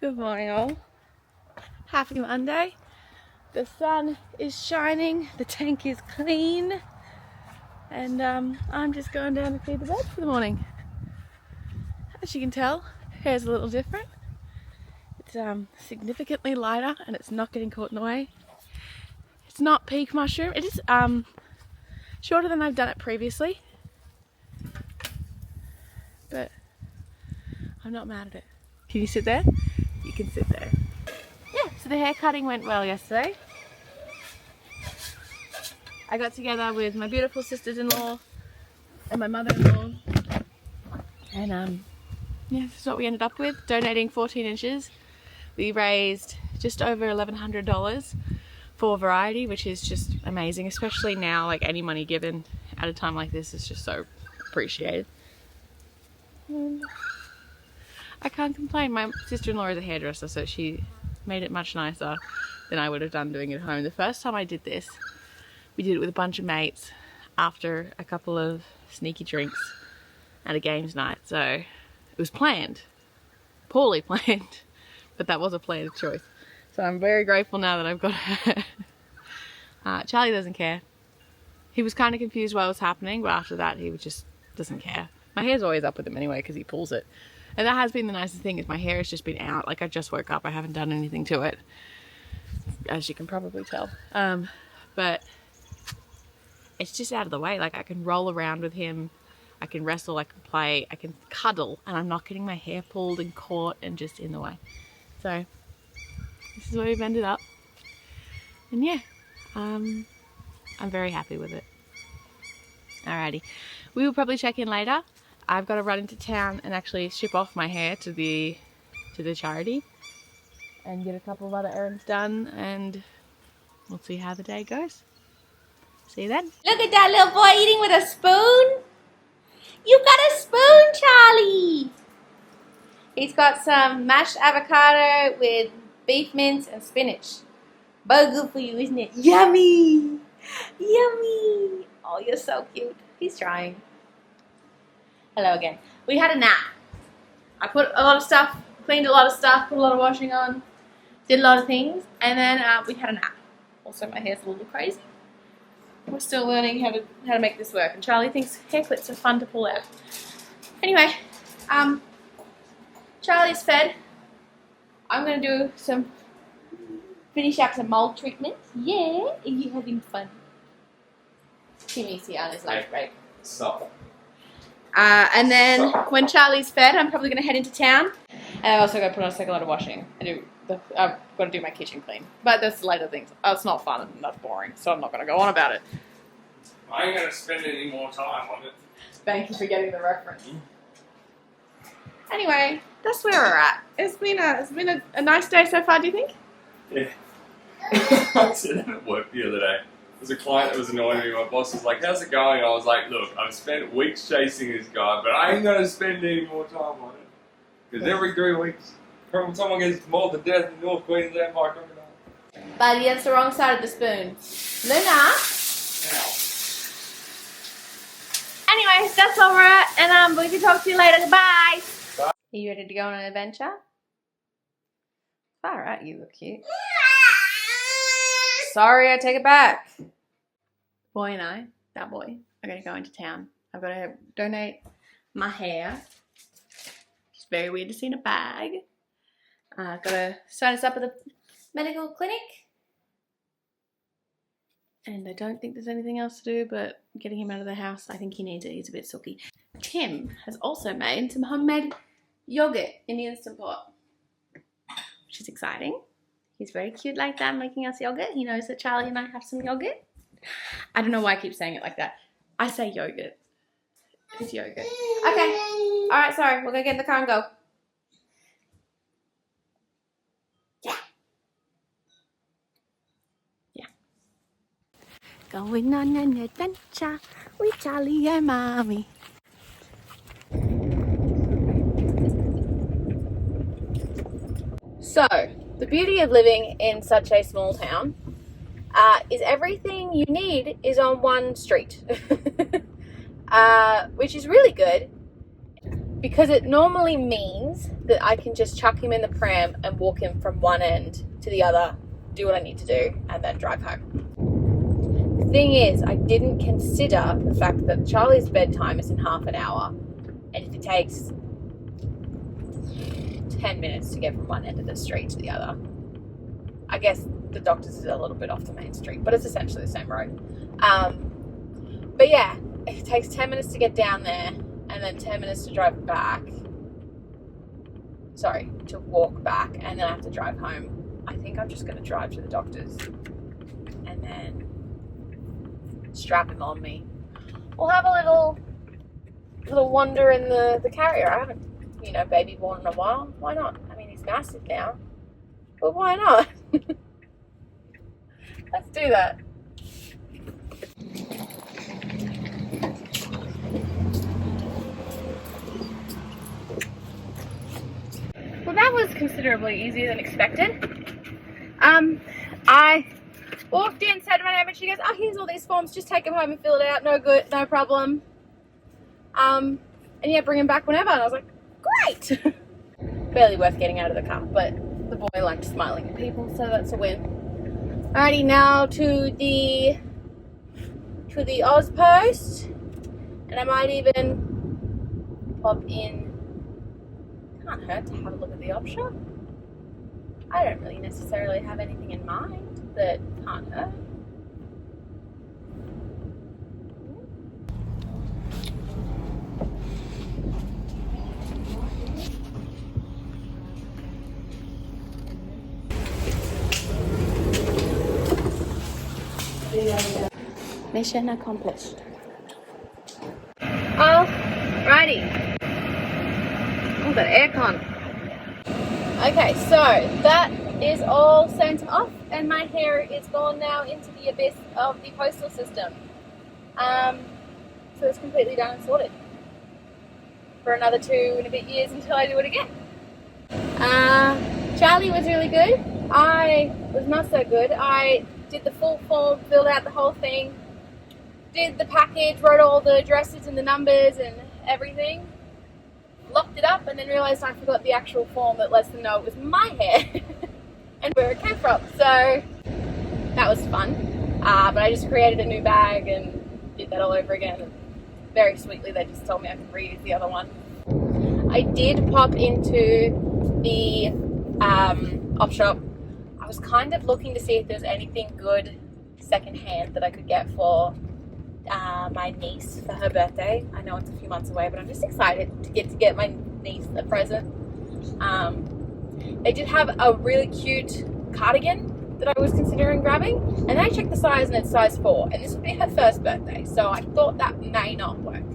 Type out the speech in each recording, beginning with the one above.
Good morning all. Happy Monday. The sun is shining, the tank is clean, and I'm just going down to feed the birds for the morning. As you can tell, hair's a little different. It's significantly lighter and it's not getting caught in the way. It's not peak mushroom. It is shorter than I've done it previously, but I'm not mad at it. Can you sit there? You can sit there. Yeah, so the hair cutting went well yesterday. I got together with my beautiful sisters-in-law and my mother-in-law, and yeah, this is what we ended up with, donating 14 inches. We raised just over $1,100 for Variety, which is just amazing, especially now. Like, any money given at a time like this is just so appreciated. I can't complain. My sister-in-law is a hairdresser, so she made it much nicer than I would have done doing it at home. The first time I did this, we did it with a bunch of mates after a couple of sneaky drinks at a games night. So it was planned, poorly planned, but that was a planned choice. So I'm very grateful now that I've got her. Charlie doesn't care. He was kind of confused what was happening, but after that he just doesn't care. My hair's always up with him anyway because he pulls it. And that has been the nicest thing, is my hair has just been out. Like, I just woke up, I haven't done anything to it, as you can probably tell. But it's just out of the way. Like, I can roll around with him, I can wrestle, I can play, I can cuddle, and I'm not getting my hair pulled and caught and just in the way. So this is where we've ended up. And yeah, I'm very happy with it. Alrighty, we will probably check in later. I've got to run into town and actually ship off my hair to the charity and get a couple of other errands done, and we'll see how the day goes. See you then. Look at that little boy eating with a spoon. You got a spoon, Charlie. He's got some mashed avocado with beef mince and spinach. Both good for you, isn't it? Yummy! Yummy! Oh, you're so cute. He's trying. Hello again. We had a nap. I put a lot of stuff, cleaned a lot of stuff, put a lot of washing on, did a lot of things, and then we had a nap. Also, my hair's a little crazy. We're still learning how to make this work, and Charlie thinks hair clips are fun to pull out. Anyway, Charlie's fed. I'm gonna do finish up some mold treatments. Yeah, are you having fun? Timmy's here on his lunch break. Stop. And then when Charlie's fed, I'm probably going to head into town. And I also got to put on a second load of washing. I've got to do my kitchen clean. But that's later things. Oh, it's not fun and that's boring, so I'm not going to go on about it. I ain't going to spend any more time on it. Thank you for getting the reference. Anyway, that's where we're at. It's been a nice day so far, do you think? Yeah. I said that at work the other day. There's a client that was annoying me. My boss was like, how's it going? I was like, look, I've spent weeks chasing this guy, but I ain't going to spend any more time on it. Because every 3 weeks, someone gets mauled to death in North Queensland by a crocodile. Buddy, that's the wrong side of the spoon. Luna! Ow. Anyway, that's all we're at, and we can talk to you later. Goodbye! Bye. Are you ready to go on an adventure? Alright, you look cute. Sorry, I take it back. Boy and I, that boy, are going to go into town. I've got to donate my hair. It's very weird to see in a bag. I've got to sign us up at the medical clinic. And I don't think there's anything else to do but getting him out of the house. I think he needs it. He's a bit silky. Tim has also made some homemade yogurt in the Instant Pot, which is exciting. He's very cute like that, making us yogurt. He knows that Charlie and I have some yogurt. I don't know why I keep saying it like that. I say yogurt. It's yogurt. Okay. Alright, sorry. We're going to get in the car and go. Yeah. Yeah. Going on an adventure with Charlie and Mommy. So, the beauty of living in such a small town is everything you need is on one street, which is really good. because it normally means that I can just chuck him in the pram and walk him from one end to the other, do what I need to do, and then drive home. The thing is, I didn't consider the fact that Charlie's bedtime is in half an hour, and if it takes 10 minutes to get from one end of the street to the other, I guess the doctor's is a little bit off the main street, but it's essentially the same road. But yeah, if it takes 10 minutes to get down there and then 10 minutes to drive back, to walk back, and then I have to drive home, I think I'm just going to drive to the doctor's and then strap him on me. We'll have a little wander in the carrier. I haven't, baby born in a while. Why not? I mean, he's massive now, but why not? Let's do that. Well, that was considerably easier than expected. I walked in, said my name, and she goes, "Oh, here's all these forms. Just take them home and fill it out. No good, no problem. And yeah, bring them back whenever." And I was like, "Great!" Barely worth getting out of the car, but the boy liked smiling at people, so that's a win. Alrighty, now to the Oz Post, and I might even pop in. Can't hurt to have a look at the op shop. I don't really necessarily have anything in mind that can't hurt. Mission accomplished. Alrighty. Oh, that aircon. Okay, so that is all sent off, and my hair is gone now into the abyss of the postal system. So it's completely done and sorted for another 2 and a bit years until I do it again. Charlie was really good. I was not so good. I did the full form, filled out the whole thing, did the package, wrote all the addresses and the numbers and everything, locked it up, and then realised I forgot the actual form that lets them know it was my hair and where it came from. So that was fun. But I just created a new bag and did that all over again. And very sweetly, they just told me I could reuse the other one. I did pop into the op shop. I was kind of looking to see if there's anything good secondhand that I could get for my niece for her birthday. I know it's a few months away, but I'm just excited to get my niece a present. They did have a really cute cardigan that I was considering grabbing, and then I checked the size and it's size 4, and this would be her first birthday, so I thought that may not work.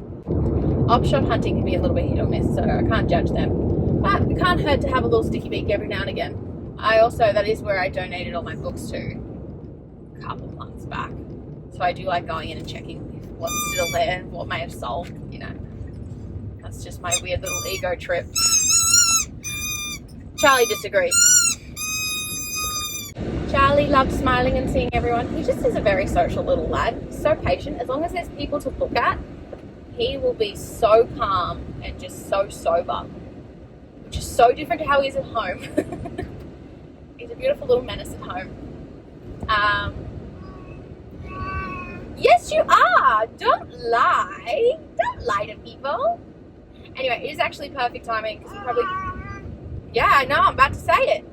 Op shop hunting can be a little bit hit or miss, so I can't judge them, but it can't hurt to have a little sticky beak every now and again. That is where I donated all my books to a couple of months back, so I do like going in and checking what's still there, what may have sold, That's just my weird little ego trip. Charlie disagrees. Charlie loved smiling and seeing everyone. He just is a very social little lad. He's so patient. As long as there's people to look at, he will be so calm and just so sober, which is so different to how he is at home. He's a beautiful little menace at home. Yes, you are. Don't lie. Don't lie to people. Anyway, it is actually perfect timing because probably... Yeah, I know. I'm about to say it.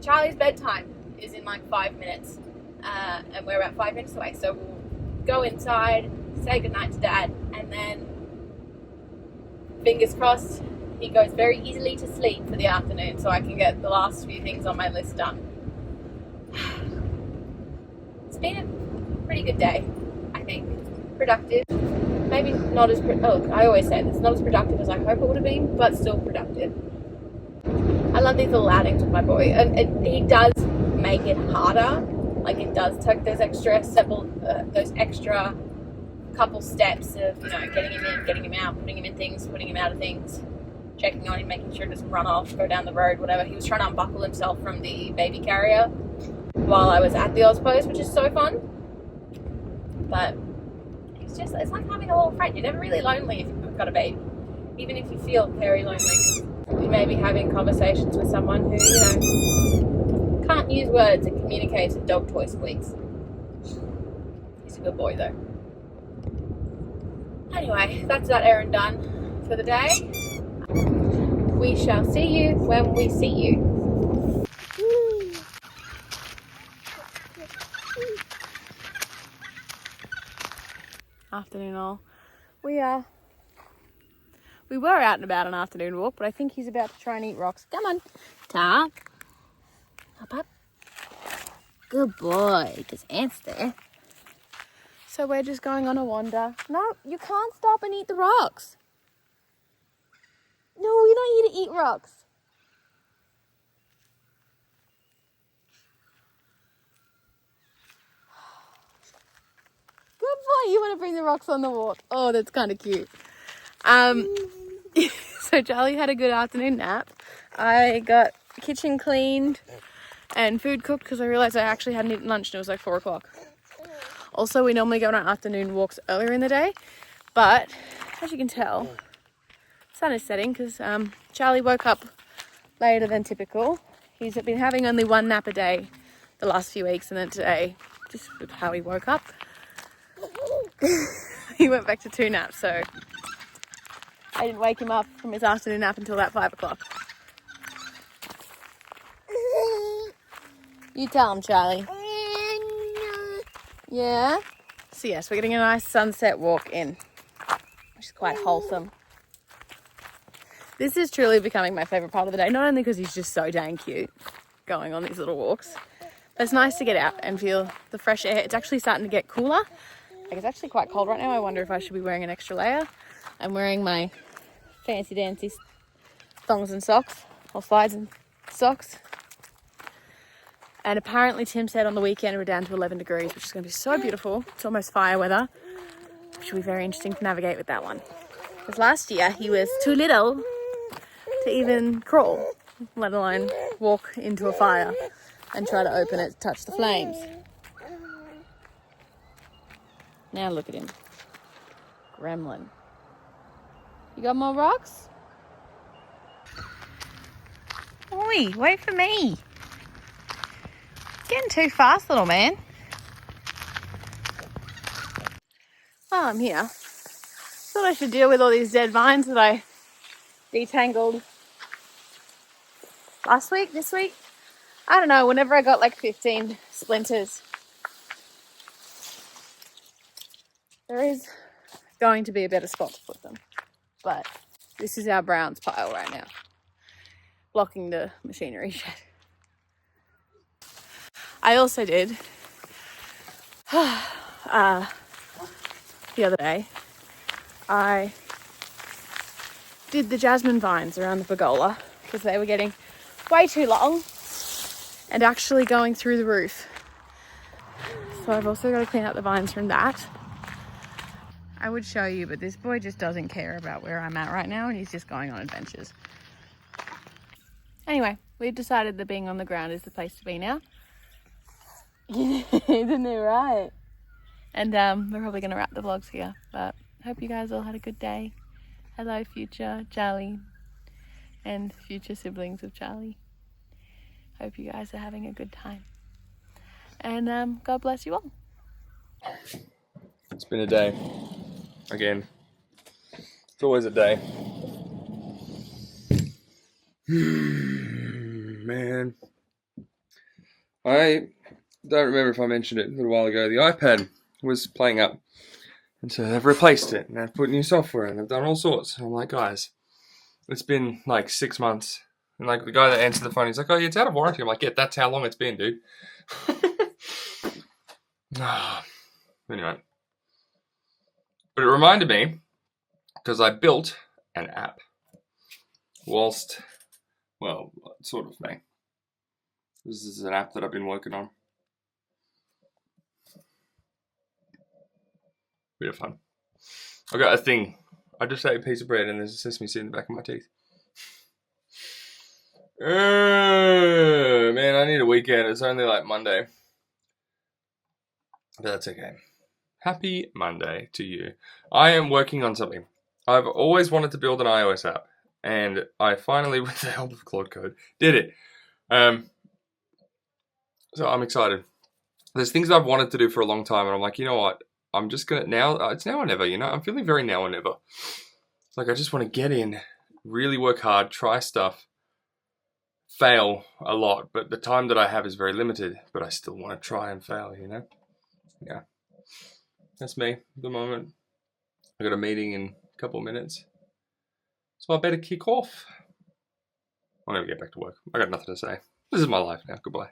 Charlie's bedtime is in like 5 minutes, and we're about 5 minutes away. So we'll go inside, say goodnight to Dad, and then fingers crossed he goes very easily to sleep for the afternoon, so I can get the last few things on my list done. It's been a pretty good day, I think. Productive. Maybe not as... I always say this. Not as productive as I hope it would have been, but still productive. I love these little outings with my boy, and he does make it harder. Like, it does take those extra couple steps of, getting him in, getting him out, putting him in things, putting him out of things, checking on him, making sure he doesn't run off, go down the road, whatever. He was trying to unbuckle himself from the baby carrier while I was at the Oz Post, which is so fun. But it's like having a little friend. You're never really lonely if you've got a baby. even if you feel very lonely, you may be having conversations with someone who, you know, can't use words and communicates with dog toy squeaks. He's a good boy though. Anyway, that's that errand done for the day. We shall see you when we see you. Afternoon all. We were out and about an afternoon walk, but I think he's about to try and eat rocks. Come on, talk. Up, up. Good boy. There's ants there. So we're just going on a wander. No, you can't stop and eat the rocks. No, we're not here to eat rocks. Good boy. You want to bring the rocks on the walk. Oh, that's kind of cute. So Charlie had a good afternoon nap. I got the kitchen cleaned and food cooked because I realised I actually hadn't eaten lunch and it was like 4 o'clock. Also, we normally go on our afternoon walks earlier in the day, but as you can tell, the sun is setting because Charlie woke up later than typical. He's been having only 1 nap a day the last few weeks, and then today, just with how he woke up, he went back to 2 naps, so I didn't wake him up from his afternoon nap until about 5 o'clock. You tell him, Charlie. Yeah? So yes, we're getting a nice sunset walk in, which is quite wholesome. This is truly becoming my favourite part of the day, not only because he's just so dang cute going on these little walks, but it's nice to get out and feel the fresh air. It's actually starting to get cooler. Like, it's actually quite cold right now. I wonder if I should be wearing an extra layer. I'm wearing my fancy dancy thongs and socks, or slides and socks. And apparently Tim said on the weekend we're down to 11 degrees, which is going to be so beautiful. It's almost fire weather, which will be very interesting to navigate with that one. Because last year he was too little to even crawl, let alone walk into a fire and try to open it to touch the flames. Now look at him. Gremlin. You got more rocks? Oi, wait for me. Getting too fast, little man. While I'm here, thought I should deal with all these dead vines that I detangled last week, this week. I don't know, whenever I got like 15 splinters, there is going to be a better spot to put them. But this is our Browns pile right now, blocking the machinery shed. I also did, the other day, I did the jasmine vines around the pergola because they were getting way too long and actually going through the roof. So I've also got to clean out the vines from that. I would show you, but this boy just doesn't care about where I'm at right now and he's just going on adventures. Anyway, we've decided that being on the ground is the place to be now. Isn't it right? And we're probably going to wrap the vlogs here, but hope you guys all had a good day. Hello, future Charlie and future siblings of Charlie. Hope you guys are having a good time. And God bless you all. It's been a day. Again. It's always a day. Man. I don't remember if I mentioned it a little while ago. The iPad was playing up. And so they've replaced it. And they've put new software in. They've done all sorts. I'm like, guys, it's been like 6 months. And like the guy that answered the phone, he's like, oh, yeah, it's out of warranty. I'm like, yeah, that's how long it's been, dude. Anyway. But it reminded me, because I built an app whilst, well, sort of me. This is an app that I've been working on. Bit of fun. I got a thing. I just ate a piece of bread and there's a sesame seed in the back of my teeth. Man, I need a weekend. It's only like Monday. But that's okay. Happy Monday to you. I am working on something. I've always wanted to build an iOS app, and I finally, with the help of Claude Code, did it. So I'm excited. There's things I've wanted to do for a long time, and I'm like, you know what? I'm just gonna now. It's now or never. You know, I'm feeling very now or never. Like I just want to get in, really work hard, try stuff, fail a lot, but the time that I have is very limited. But I still want to try and fail. You know? Yeah. That's me at the moment. I got a meeting in a couple of minutes, so I better kick off. I'll never get back to work. I got nothing to say. This is my life now. Goodbye.